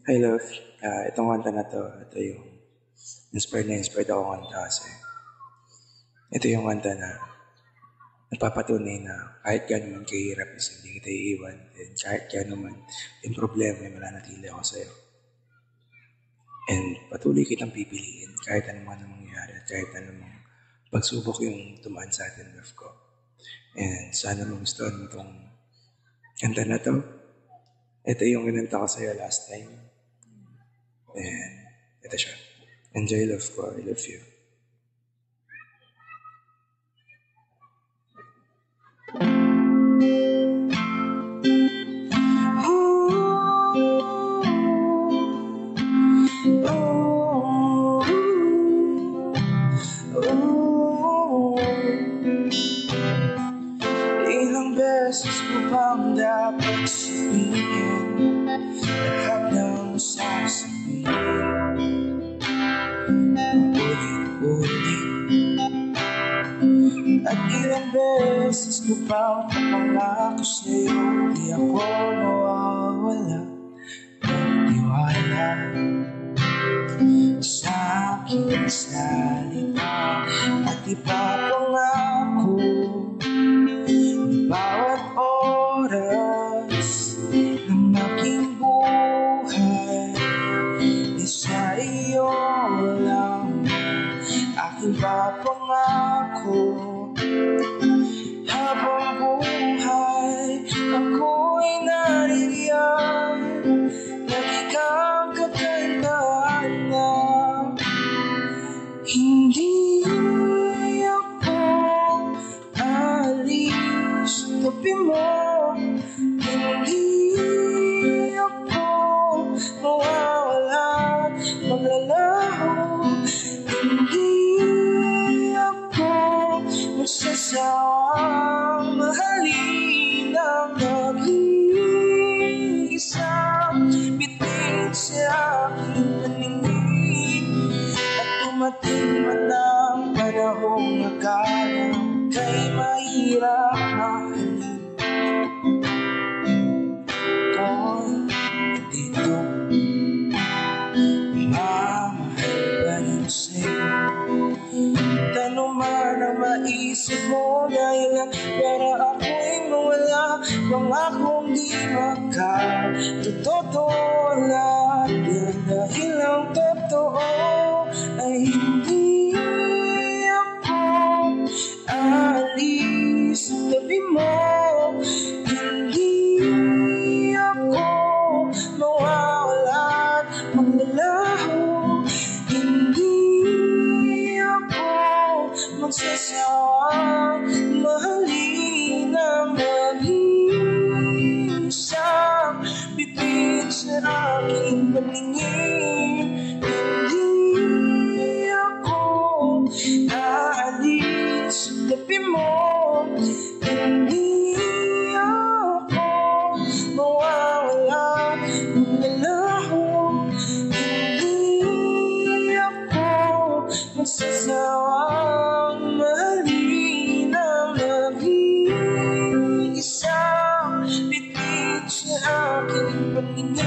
Hi love, itong kanta na to, ito yung inspired ako kanta kasi ito yung kanta na nagpapatunay na kahit gano'n man kahirap is hindi kita iiwan, and kahit gano'n man yung problema ay mananatili ako sa'yo. And patuloy kitang pipiliin kahit anong man ang mangyari at kahit anong pagsubok yung tumaan sa atin, love ko. And sana magustuhan mo itong kanta na to. Ito yung kinanta ko sa'yo last time. And ito siya. Enjoy, love ko. I love you. Ilang beses ko bang dapat sabihin lahat ng sasabihin? Ulit-ulit. At ilang beses ko bang pangako sa'yo di ako mawawala ng tiwala sa aking salita at ipapangako bawat oras ng aking buhay ay sa iyo lang aking papangako. Habang buhay ako'y nariyan, lagi kang katandaan na hindi ako alis tabi mo, hindi ako mawawala at maglalaho, hindi ako magsasawang mahalin ang nag-iisang bituin sa aking paningin. At dumating man ang panahong akala kay mahirap mahalin ko dito, mamahal pa rin sa'yo. Ano man ang maisip mo dahilan para ako'y mawala, pangakong di makatotoo lahat yan dahil ang totoo ay hindi ako alis tabi mo, hindi ako mawawala at maglalaho, hindi ako magsasawang mahalin ang mag-iisang bituin sa aking paningin. Hindi ako aalis sa tabi mo, hindi ako mawawala, maglalaho, hindi ako magsasawang mahalin ang mag-iisang bituin sa aking paningin.